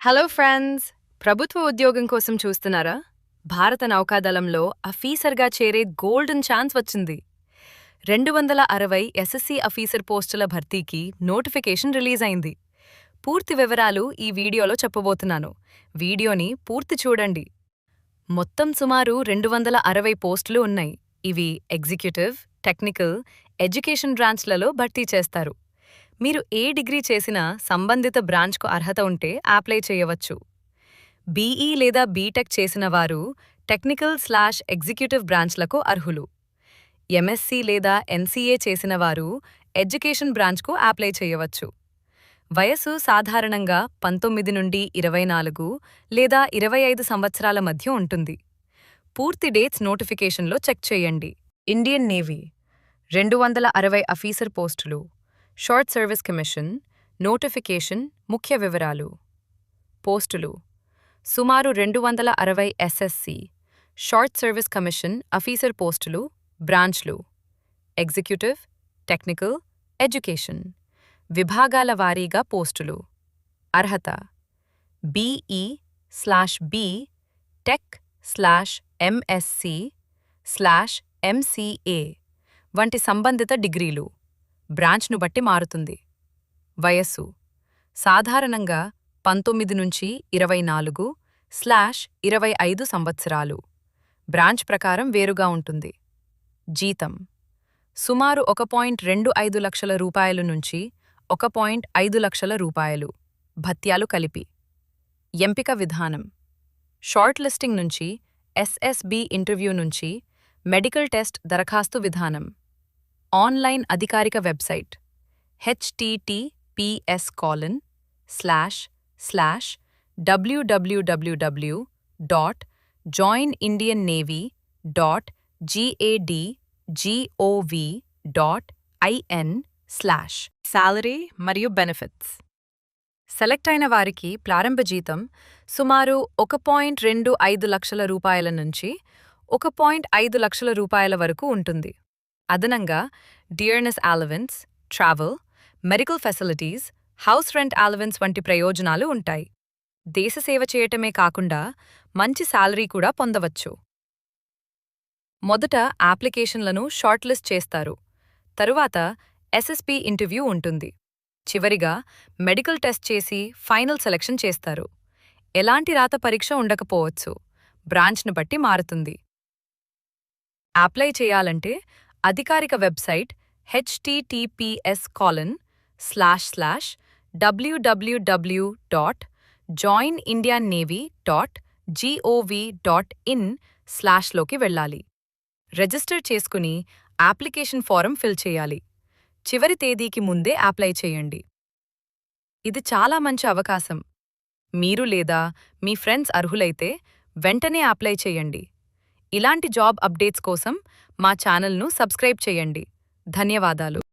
Hello friends! ప్రభుత్వ ఉద్యోగం కోసం చూస్తున్నారా? భారత నౌకాదళంలో ఆఫీసర్గా చేరే గోల్డెన్ ఛాన్స్ వచ్చింది. 260 ఎస్ఎస్సీ ఆఫీసర్ పోస్టుల భర్తీకి నోటిఫికేషన్ రిలీజ్ అయింది. పూర్తి వివరాలు ఈ వీడియోలో చెప్పబోతున్నాను. వీడియోని పూర్తి చూడండి. మొత్తం సుమారు 260 పోస్టులు ఉన్నాయి. ఇవి ఎగ్జిక్యూటివ్, టెక్నికల్, ఎడ్యుకేషన్ బ్రాంచ్లలో భర్తీ చేస్తారు. మీరు ఏ డిగ్రీ చేసినా సంబంధిత బ్రాంచ్కు అర్హత ఉంటే అప్లై చేయవచ్చు. బీఈ లేదా బీటెక్ చేసిన వారు టెక్నికల్/ఎగ్జిక్యూటివ్ బ్రాంచ్లకు అర్హులు. ఎంఎస్సీ లేదా ఎన్సీఏ చేసిన వారు ఎడ్యుకేషన్ బ్రాంచ్కు అప్లై చేయవచ్చు. వయసు సాధారణంగా 19 నుండి 24 లేదా 25 సంవత్సరాల మధ్య ఉంటుంది. పూర్తి డేట్స్ నోటిఫికేషన్లో చెక్ చేయండి. ఇండియన్ నేవీ 260 ఆఫీసర్ పోస్టులు. షార్ట్ సర్వీస్ కమిషన్ నోటిఫికేషన్ ముఖ్య వివరాలు. పోస్టులు సుమారు 260 SSC short service commission officer పోస్టులు. బ్రాంచ్లు ఎగ్జిక్యూటివ్, టెక్నికల్, ఎడ్యుకేషన్. విభాగాల వారీగా పోస్టులు. అర్హత బీఈ/బి టెక్/ఎంఎస్సి/ఎంసీఏ వంటి సంబంధిత డిగ్రీలు. బ్రాంచ్ను బట్టి మారుతుంది. వయస్సు సాధారణంగా 19 నుంచి 24/25 సంవత్సరాలు. బ్రాంచ్ ప్రకారం వేరుగా ఉంటుంది. జీతం సుమారు 1.25 లక్షల రూపాయలు నుంచి 1.5 లక్షల రూపాయలు. భత్యాలు కలిపి. ఎంపిక విధానం షార్ట్ లిస్టింగ్ నుంచి, ఎస్ఎస్బి ఇంటర్వ్యూ నుంచి, మెడికల్ టెస్ట్ దరఖాస్తు విధానం. ఆన్లైన్ అధికారిక వెబ్సైట్ https://www.joinindiannavy.gad.gov.in/ సాలరీ మరియు బెనిఫిట్స్. సెలెక్ట్ అయిన వారికి ప్రారంభ జీతం సుమారు 1.25 లక్షల రూపాయల నుంచి 1.5 లక్షల రూపాయల వరకు ఉంటుంది. అదనంగా dearness allowance, travel, medical facilities, house rent allowance వంటి ప్రయోజనాలు ఉంటాయి. దేశసేవ చేయటమే కాకుండా మంచి శాలరీ కూడా పొందవచ్చు. మొదట అప్లికేషన్లను షార్ట్ లిస్ట్ చేస్తారు. తరువాత ఎస్ఎస్పి ఇంటర్వ్యూ ఉంటుంది. చివరిగా మెడికల్ టెస్ట్ చేసి ఫైనల్ సెలక్షన్ చేస్తారు. ఎలాంటి రాత పరీక్ష ఉండకపోవచ్చు. బ్రాంచ్ను బట్టి మారుతుంది. అప్లై చేయాలంటే అధికారిక వెబ్సైట్ https://www.joinindiannavy.gov.in/లోకి వెళ్ళాలి. రిజిస్టర్ చేసుకుని అప్లికేషన్ ఫారం ఫిల్ చేయాలి. చివరి తేదీకి ముందే అప్లై చేయండి. ఇది చాలా మంచి అవకాశం. మీరు లేదా మీ ఫ్రెండ్స్ అర్హులైతే వెంటనే అప్లై చేయండి. ఇలాంటి జాబ్ అప్డేట్స్ కోసం మా ఛానల్ను సబ్స్క్రైబ్ చేయండి. ధన్యవాదాలు.